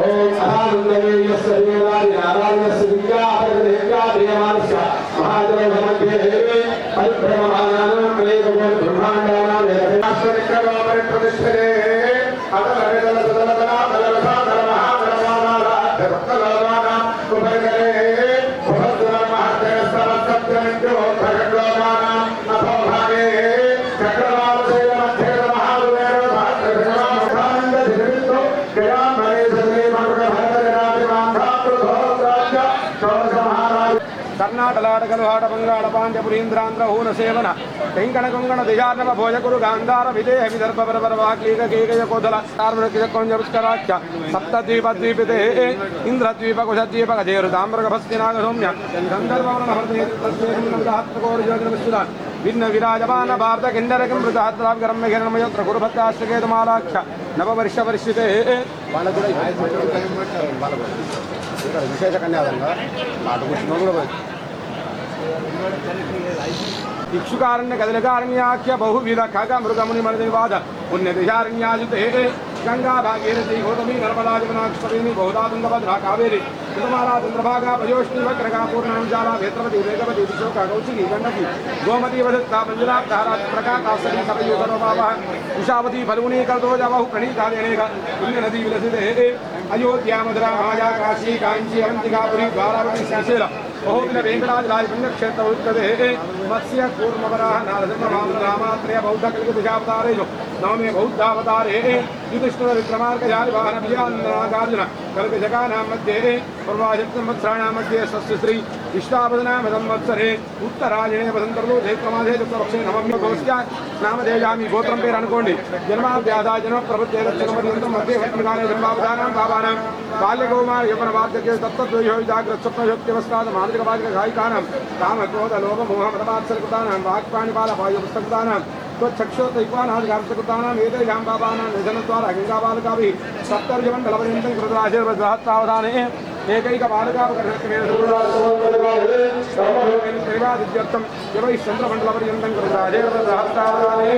ఓం అనానందవేయస్య దేవాది నారాయణస్య విద్యాపరిదేవ్యా ప్రియమానస్య మహాజలమధ్యే పరిభ్రమమానానాం అనేకకోటి బ్రహ్మాండానాం వేదశాస్త్రవిక్రమాపరి ప్రతిష్ఠతే అతలవేదల సదలతనా బలవసాదల మహాబలవానారాధ్యభక్తలోమానాం ఉపరికరే భవద్గుణ మహర్జనస్తవత్సత్రమిత్యో భగద్లోమానాం అథోభాగే చక్రవాలశైల మధ్యే మహాదువేరో భాద్రభిషమానంద ధిరితో గయామరే సదే మరుగ భరతరాజమాంధాప్రధోత్రాజ్య చోళ మహారాజ కర్ణాటలాటకలుహాట బంగాళ పాండ్య పురీంద్రాంధ్ర హూన సేవన టెంకణ కొంగణ దిజార్ణవ భోజకురు గాంధార విదేహ విదర్భ పరపర వాక్లీక కేకయ కోదల సార్వృకిత కొంజపుష్కరాఖ్య సప్తద్వీపద్వీపితే ఇంద్రద్వీప కుశద్వీప గజేరు తామ్రగ భస్తినాగ సౌమ్య గంధర్వవన భరతేకోర్యోజన భిన్న విరాజమాన భారత కిండరకం మృతహత్రాగరమ్య హిరణమయోత్ర గురుభత్తాశ్రకేతుమాలాఖ్య నవవర్ష వర్షితే వాళ్ళకు కూడా విశేష కన్యాదంగా మాట కూర్చున్నా కూడా ఇక్షుకారణ్య కదలికారణ్యాఖ్య బహువిధ ఖగ మృగముని మనదేవాద పుణ్యదిశారణ్యాయుతే గంగా భాగీరథి గౌతమి నర్మదా జమునాక్షరేణి బహుదా తుంగభద్రా కావేరి కుమారా చంద్రభాగా భయోష్ణి వక్రగా పూర్ణాంజాలా వేత్రవతి వేగవతి విశోక కౌశికి గండకి గోమతి వదత్తా మంజులాప్తారా ప్రకాశీ సరయూసరోభావ ఉషావతి ఫల్గుణీ కల్దోజాబహు ప్రణీతాదేనేక పుణ్యనదీ విలసితే అయోధ్యా మధురా మాయా కాశీ కాంచీ అవంతికాపురి ద్వారావతి శ్రీశైల బహువిధ వెంకటాచలాది పుణ్యక్షేత్ర ఉత్కదే మత్స్య కూర్మవరాహ నారసింహమాత్రయ బౌద్ధ కలిక దిశావతారేజు నవమే బౌద్ధావతారే యుధిష్ఠిర విక్రమార్కజాలి వాహన విజయానాగార్జున కల్క జగానాం మధ్యే పూర్వాశక్తి సంవత్సరాణాం మధ్యే స్వస్తి విష్టాపదనామ సంవత్సరే ఉత్తరాయణే వసంతర్లో చైత్రమాసే చతుర్పక్షే నవమ్య గోస్య నామధేయామి గోత్రం పేరు అనుకోండి జన్మాభ్యాదా జన్మ ప్రవృత్తిపర్యంతం మధ్య వర్తకాలే జన్మావధానాం పాపానాం బాల్యకౌమార యవన వార్ధక్య తత్తద్వయో జాగ్రత్త స్వప్నశక్తివస్కాద మానసిక బాధిక గాయికానాం కామ క్రోధ లోభ మోహ మదమాత్సరకృతానాం వాక్పాణిపాల పాయ పుస్తకృతానాం त्वच्छक्षोतैक्वानादिकांसकृतानां एतेषां पापानां निधनद्वारा गङ्गाबालकाभिः सप्तर्षमण्डलपर्यन्तं कृतराशिर्वद्धात्तावधाने एकैकबालकापकर्षकमेवादित्यर्थं यवैः चन्द्रमण्डलपर्यन्तं कृतराशिर्वद्धात्तावधाने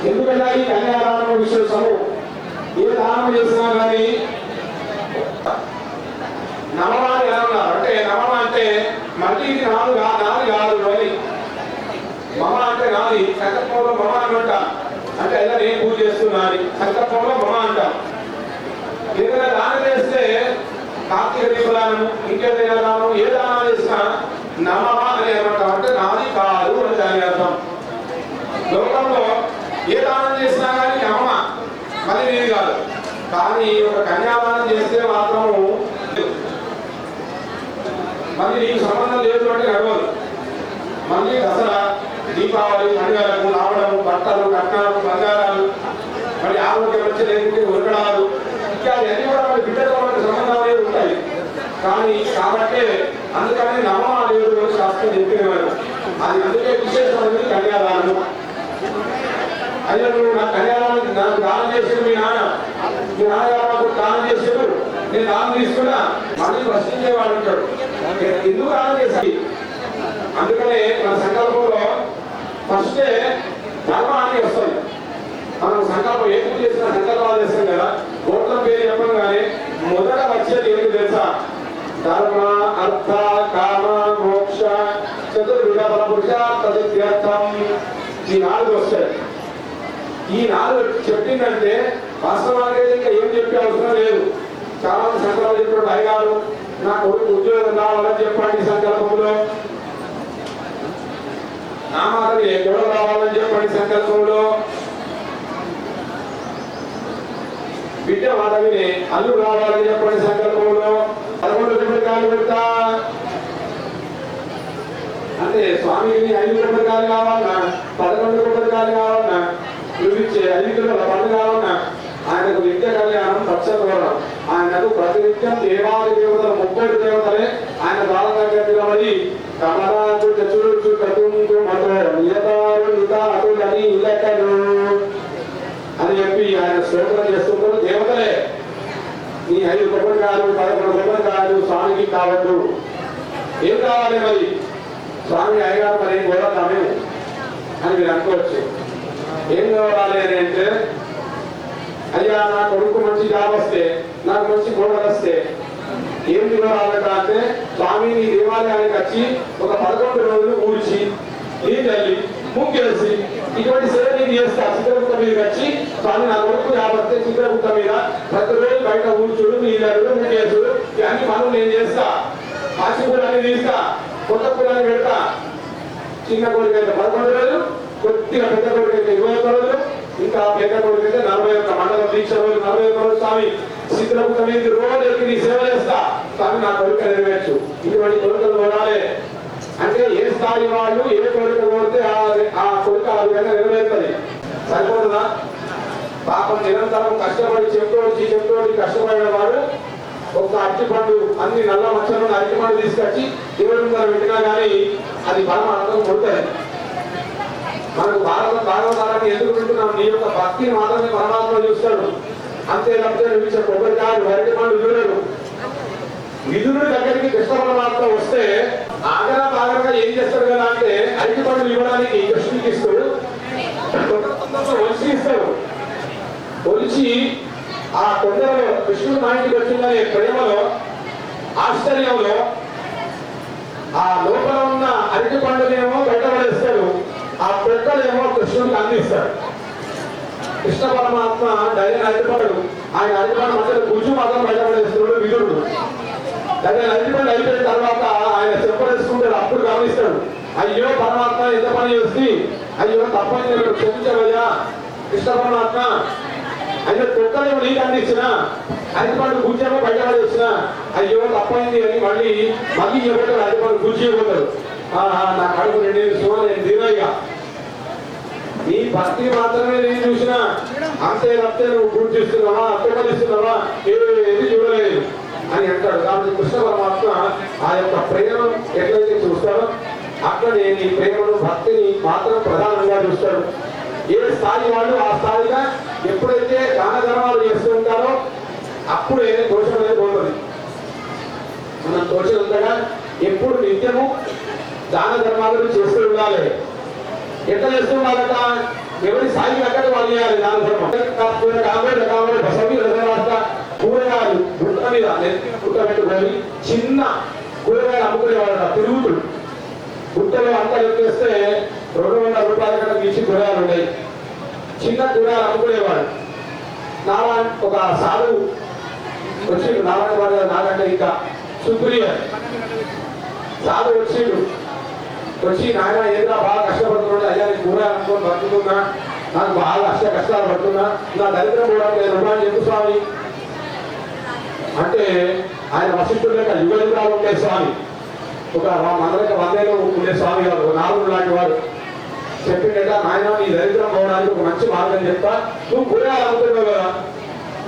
ఎందుకంటే ఈ కన్యాదానం విశేషము ఏ దానం చేసినా కానీ నమమాని ఎలా ఉన్నారు అంటే నమమ అంటే మళ్ళీ ఇది నాది కాదు అని మమ అంటే నాది సంకల్పంలో మమ అనమాట అంటే ఎలా నేను పూజ చేస్తున్నాను సంకల్పంలో మమ అంటాం ఏదైనా దానం చేస్తే కార్తీక దీపదానం ఇంకేదైనా దానం ఏ దానం చేసినా నమమ అని అనమాట అంటే నాది కాదు అని దాని అర్థం లోకంలో ఏ దానం చేసినా కానీ నమమ మళ్ళీ నీది కాదు కానీ ఒక కన్యాదానం చేస్తే మాత్రము మళ్ళీ నీకు సంబంధం లేదు అంటే నడవదు మళ్ళీ దసరా దీపావళి పండుగలకు రావడము బట్టలు కట్నాలు బంగారాలు మళ్ళీ ఆరోగ్యం వచ్చి లేకుంటే ఉరకడాలు ఇత్యాది అన్ని కూడా మన బిడ్డతో మనకు సంబంధాలు ఉంటాయి కానీ కాబట్టి అందుకని నమమ లేదు శాస్త్రం చెప్పినవారు అది అందుకే విశేషమైనది కన్యాదానం అయ్యా నువ్వు నా కన్యాదానం నాకు దానం చేసి మీ నాన్నగారు నాకు దానం చేసారు నేను దానం తీసుకున్నా మళ్ళీ ప్రశ్నించేవాడు ఉంటాడు. ఎందుకు దానం చేశాడు? అందుకనే మన సంకల్పంలో ఫస్టే ధర్మాన్ని వస్తుంది. మనం సంకల్పం ఏ పూజ చేసినా సంకల్పాలు చేస్తాం కదా, ఓట్ల పేరు చెప్పడం కానీ మొదట వచ్చేది ఏంటి తెలుసా? ధర్మ అర్థ కామ మోక్ష చతుర్విధ ఫలపురుష తదిత్యర్థం. ఈ 4 వస్తాయి. ఈ 4 చెప్పిందంటే వాస్తవానికి ఇంకా ఏం చెప్పే అవసరం లేదు. చాలా మంది సంకల్పం చెప్పినప్పుడు అయ్యారు నా కొడుకు ఉద్యోగం రావాలని చెప్పండి, సంకల్పంలో నా మాటని ఎవరు రావాలని చెప్పండి, సంకల్పంలో బిడ్డ మాట విని అల్లు రావాలని చెప్పండి, సంకల్పంలో 11 గుమ్మడికాయలు పెడతా అంటే స్వామికి 5 గుమ్మడికాయలు కావాలన్నా 11 గుమ్మడికాయలు కావాలన్నా నువ్వు ఇచ్చే 5 కిలోల పండు కావాలన్నా ఆయనకు నిత్య కళ్యాణం పచ్చదూరం. ఆయనకు ప్రతినిత్యం దేవాది దేవతలు 30 దేవతలే ఆయన దానం దగ్గర నిలబడి కమలాకు చచురుచు కటుంబు మతో నియతారు నితాతులని ఇలకను అని చెప్పి ఆయన స్తోత్రం చేస్తున్నారు. దేవతలే నీ 5 కొబ్బరికాయలు 11 కొబ్బరికాయలు స్వామికి కావద్దు. ఏం కావాలి మరి? స్వామి అయ్యగారు మరి ఏం కోరతామే అని మీరు అనుకోవచ్చు. ఏం కావాలి అని అంటే, అయ్యా నా కొడుకు మంచి జాబ్ వస్తే, నాకు మంచి కోడలు వస్తే ఏం వివరాలట అంటే, స్వామి నీ దేవాలయానికి వచ్చి ఒక 11 రోజులు ఊడ్చి నీళ్ళు చల్లి ముగ్గేసి ఇటువంటి సేవ నేను చేస్తా. చిత్రగుప్త మీదకి వచ్చి స్వామి నా కొడుకు జాబ్ వస్తే చిత్రగుప్త మీద ప్రతిరోజు బయట ఊడ్చుడు నీళ్ళు ముగ్గేసుడు ఇవన్నీ పనులు నేను చేస్తా. పాచి పూలన్నీ తీస్తా, కొత్త పూలని పెడతా. చిన్న కోరిక అయితే 11 రోజులు, కొద్దిగా పెద్ద కోరిక అయితే 21 రోజులు, ఇంకా పెద్ద కోరిక అయితే 41 మండల దీక్ష రోజు 41 రోజు స్వామి చిత్రగుప్త మీద రోజు ఎక్కి నీ సేవ చేస్తా. స్వామి నా కోరిక నెరవేర్చు. ఇటువంటి కోరికలు కోరాలి. అంటే ఏ స్థాయి వాళ్ళు ఏ కోరిక కోరితే ఆ కోరిక ఆ విధంగా నెరవేరుతుంది. సరిపోతుందా? పాపం నిరంతరం కష్టపడి చెప్తోడి కష్టపడిన వాడు ఒక అరటిపండు అన్ని నల్ల మచ్చలు అరటిపండు తీసుకొచ్చి దేవుడి ముందర పెట్టినా కానీ అది పరమార్థం కొడుతుంది. మనకు భాగవతారాన్ని ఎందుకు వింటున్నాం? నీ యొక్క భక్తిని మాత్రమే పరమాత్మ చూస్తాడు. అంతే తప్పితే నువ్వు కొబ్బరికాయలు అరటిపండు చూడడు. విధుడి దగ్గరికి కృష్ణ పరమాత్మ వస్తే ఆగరగా ఏం చేస్తాడు కదా అంటే అరటిపండు ఇవ్వడానికి కృష్ణుడికి ఇస్తాడు, ఒలిచి ఇస్తాడు. ఒలిచి ఆ కొండలో కృష్ణుడు మా ఇంటికి వచ్చిందనే ప్రేమలో ఆశ్చర్యంలో ఆ లోపల ఉన్న అరటి పండునేమో బయటపడేస్తాడు, ఆ పెట్టలేమో కృష్ణుడికి అందిస్తాడు. కృష్ణ పరమాత్మ డైన అరటిపండు ఆయన అరటిపండు మధ్యలో గుజ్జు మాత్రం బయటపడేస్తున్నాడు విధుడు. డైన అరటిపండు అయిపోయిన తర్వాత ఆయన చెప్పలేసుకుంటాడు. అప్పుడు గమనిస్తాడు, అయ్యో పరమాత్మ ఎంత పని చేసి, అయ్యో తప్పని క్షమించవయ్యా కృష్ణ పరమాత్మ, అయితే తొక్కలేమో నీకు అందించిన అరటిపండు గుజ్జేమో బయటపడేసిన, అయ్యో తప్పైంది అని మళ్ళీ ఇవ్వబడ్డాడు. అరటిపండు గుజ్జి ఇవ్వబడ్డాడు. నా కడుపు 2 నిమిషం నేను దిగయ్యా. నీ భక్తి మాత్రమే నేను చూసినా, అంతే తప్పితే నువ్వు గుర్తిస్తున్నావా అర్థమనిస్తున్నావా ఏది చూడలేదు అని అంటాడు. కాబట్టి కృష్ణ పరమాత్మ ఆ యొక్క ప్రేమను ఎట్లయితే చూస్తాడో అట్లనే నీ ప్రేమను భక్తిని మాత్రం ప్రధానంగా చూస్తాడు. ఏ స్థాయి వాళ్ళు ఆ స్థాయిగా ఎప్పుడైతే దాన ధర్మాలు చేస్తూ ఉంటారో అప్పుడే దోషం అనేది పోతుంది. మనం దోషం ఉందగా ఎప్పుడు నిత్యము దాన ధర్మాలను చేస్తూ ఉండాలి. ఎట్లా చేస్తూ ఉండాలట? ఎవరి స్థాయికి అక్కడ వాళ్ళు చేయాలి దాన ధర్మం. కూరగాయలు గుట్ట మీద గుట్ట పెట్టుకొని చిన్న కూరగాయలు అమ్ముకునేవాడట తిరుగుతుడు. గుట్టలో అంతా ఎక్కేస్తే 200 రూపాయల కన్నా మించి కూరగాయలు ఉన్నాయి. చిన్న కూరగాయలు అమ్ముకునేవాడు. ఒక సాధువు వచ్చిండు, నారాయణ వాడు నాకంటే ఇంకా సుప్రియ సాధువు వచ్చి నాయన ఏదో బాగా కష్టపడుతున్నాడు, అయ్యా నేను కూరగాయలు అనుకోని బతుకుతున్నా, నాకు బాగా కష్టాలు పడుతున్నా, నా దరిద్రం కూడా నేను రుణాన్ని చెప్పు స్వామి అంటే ఆయన వశిష్ఠుడు లేక యుగయుగాలు ఉండే స్వామి, ఒక మనలక 100 ఏళ్ళు ఉండే స్వామి గారు 4 లాంటి వాడు చెప్పిండట, నాయన నీ దరిద్రం పోవడానికి ఒక మంచి మార్గం చెప్తా, నువ్వు కూరగాయలు అమ్ముతున్నావు కదా,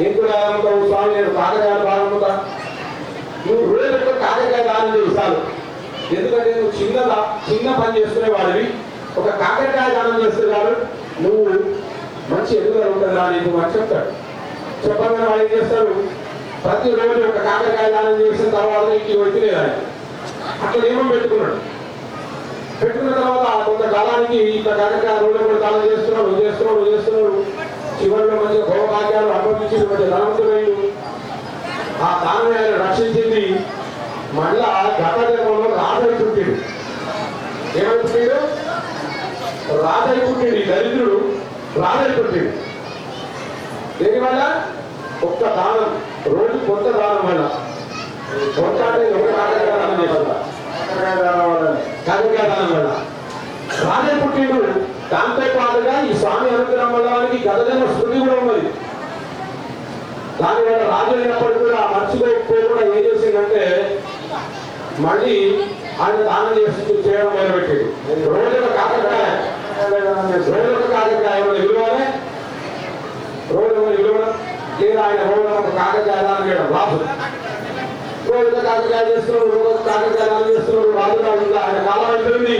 ఏం కూరగాయలు అమ్ముతావు స్వామి? నేను కాకరకాయలు బాగా అమ్ముతా. నువ్వు రోజు కాకరకాయ దానం చేస్తాను, ఎందుకంటే నువ్వు చిన్న పని చేసుకునే వాడివి, ఒక కాకరకాయ దానం చేస్తున్నాడు, నువ్వు మంచి ఎదుగుదల ఉంటుందా నీకు అని చెప్తాడు. చెప్పగానే వాడు ఏం చేస్తాడు? ప్రతిరోజు ఒక కాకరకాయ దానం చేసిన తర్వాత ఇంటికి వచ్చిలేదని అట్లా నియమం పెట్టుకున్న తర్వాత కొంతకాలానికి ఇంత కాకరకాయ రోజు కూడా దానం చేస్తున్నాడు చివరిలో మంచిగా భోగభాగ్యాలు అనుభవించి మంచి ధనవంతులైన ఆ దానం ఆయన రక్షించింది. మళ్ళా గత జన్మలో రాజై పుట్టిడు. ఏమైపుట్టాడు? రాజై పుట్టిడు. దరిద్రుడు రాజై పుట్టిడు. దేనివల్ల? ఒక్క దానం, రోజు కొత్త దానం వల్ల. కొత్త అంటే ఒక కాకరకాయ దానం చేస్తా, కాకరకాయ దానం వల్ల రాజై పుట్టిడు. దాంతో పాటుగా ఈ స్వామి అనుగ్రహం వల్ల గత జన్మ స్మృతి కూడా ఉన్నది. దానివల్ల రాజు అయినప్పటికీ కూడా మర్చిపోకపోకుండా ఏం చేసిందంటే మళ్ళీ ఆయన దానం చేయడం మొదలుపెట్టాడు. రోజుల కాకరకాయ విలువనే రోజుల విలువ లేదా ఆయన రోజుల ఒక కాకరకాయ దానం చేయడం రాజు. రోజుల కాకరకాయ చేస్తున్నాడు, రోజు కాకరకాయ దానం చేస్తున్నాడు. రాజు ఆయన కాలం అయిపోయింది.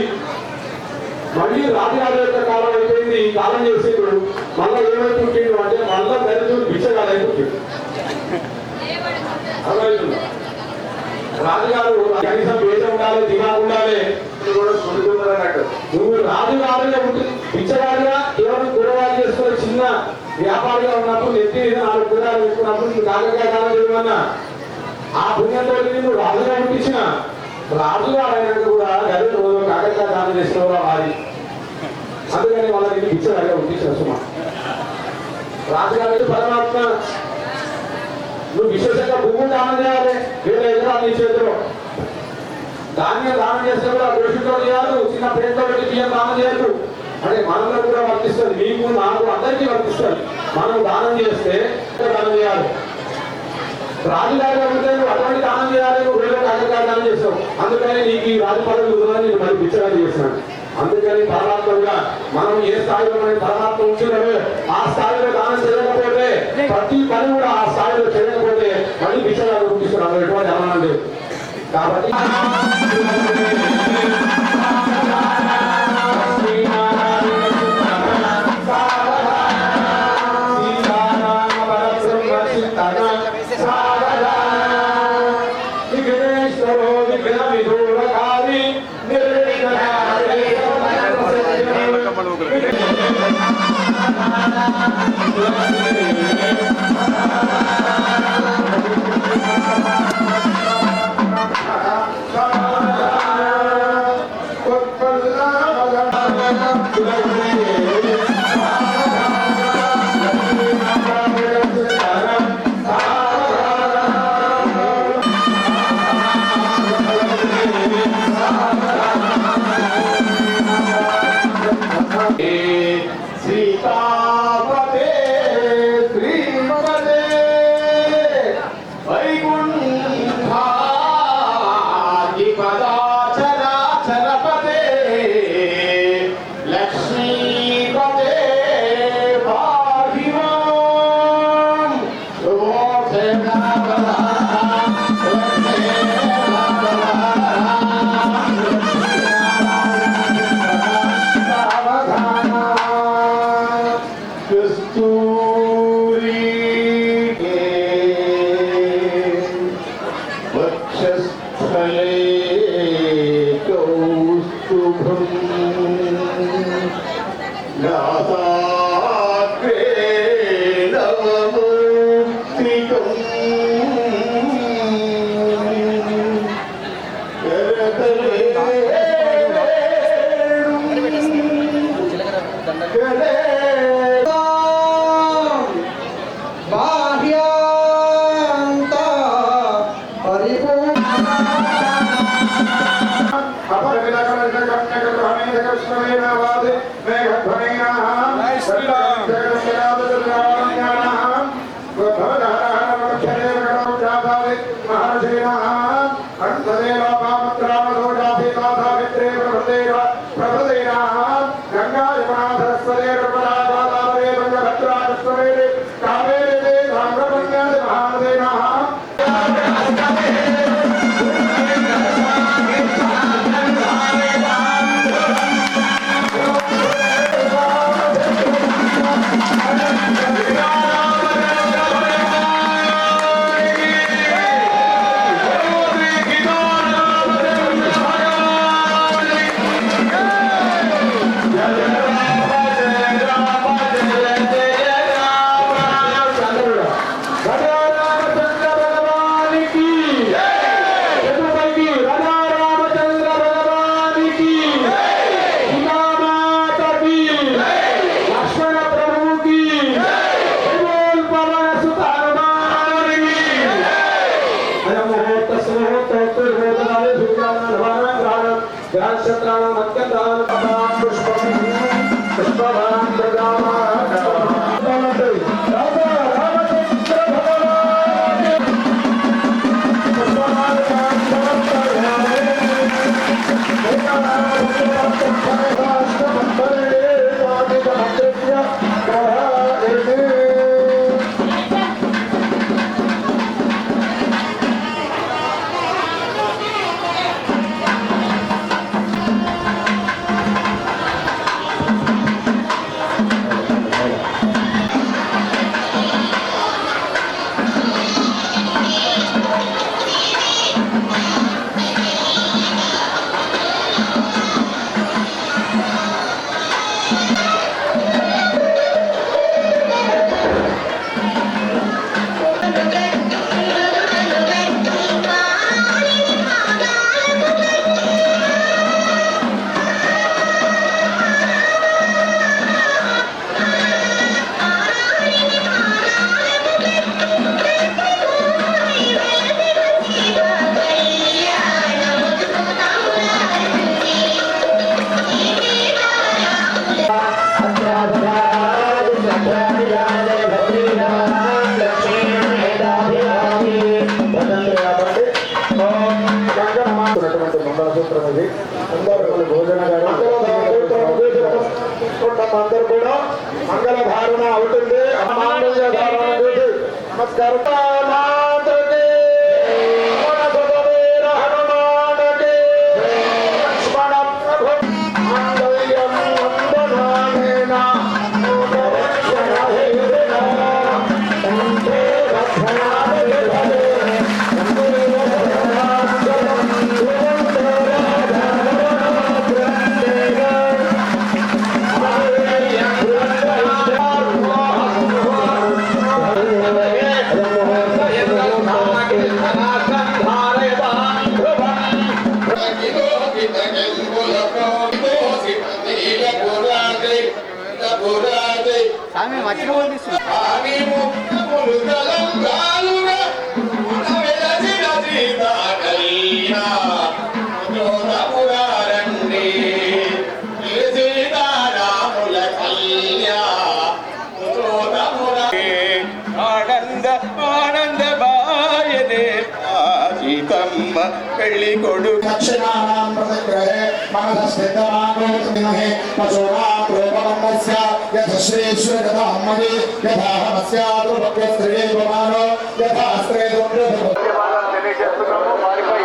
మళ్ళీ రాజుగారి యొక్క కాలం అయిపోయింది. కాలం చేసేప్పుడు మళ్ళా ఏమైపుట్టిండు అంటే మళ్ళా దరిద్రుడు బిచ్చగాడు అయిపోయింది. రాజుగారు కనీసం పేద ఉండాలి, దిమాగ్ ఉండాలి. నువ్వు రాజుగారుగా ఉంటే బిచ్చగాడుగా కేవలం కూరగాయలు చేసుకునే చిన్న వ్యాపారిగా ఉన్నప్పుడు నెత్తి 4 కూరగాయలు పెట్టుకున్నప్పుడు నువ్వు కాకరకాయ దానం చేయమన్నా ఆ పుణ్యంతో నువ్వు రాజుగా పుట్టించిన రాజుగా అయినట్టు కూడా గది రోజు కాకరకాయ దానం చేసిన వారి అందుకని వాళ్ళకి బిచ్చగాడిగా పుట్టించిన సుమా. రాజుగారు పరమాత్మ నువ్వు విశేషంగా భూమి దానం చేయాలి. వేరే ఎకరాలు నీ చేతిలో ధాన్యం దానం చేస్తే కూడా దోషంతో చేయాలి. చిన్న ప్లేట్లో పెట్టి బియ్యం దానం చేయదు. అంటే మనలో కూడా వర్తిస్తుంది, మీకు నాకు అందరికీ వర్తిస్తుంది. మనం దానం చేస్తే దానం చేయాలి. రాజుగారిగా ఉంటే నువ్వు అటువంటి దానం చేయాలి. నువ్వు వేరే కాకరకాయ దానం చేస్తావు. అందుకని నీకు ఈ రాజు పదవి ఉందని నేను మరి బిచ్చగా చేసినాను. అందుకని పరమాత్మగా మనం ఏ స్థాయిలో మన పరమాత్మ ఉంటున్నాడో ఆ స్థాయిలో దానం చేయకపోతే ప్రతి పని కూడా ఆ స్థాయిలో చేయకపోతే మళ్ళీ బిచ్చగా గుర్తిస్తున్నాడు. ఎటువంటి అనుమానం లేదు. కాబట్టి Thank you. గ్రాక్షత్రాణం అత్యంతాన్ పుష్పం పుష్పవాన్ ప్రజామాన రాజా రామచంద్ర భగవాన్ పుష్పవాన్ మంగళసూత్రం ఇది అందరూ భోజన అందరూ కూడా మంగళధారణ అవుతుంది మాంగళ్య ధారణ చేసి నమస్కారం పెళ్లి కొడు దక్షిణానాం ప్రతిగ్రహే మనసస్థితమానోతిమహే పశూనాం రూపమన్నస్య యథశ్రీశ్వరదామది యథాహమస్యాదుభక్య స్త్రీ కుమారో యథాస్త్రే తెలియజేస్తున్నాము వారిపై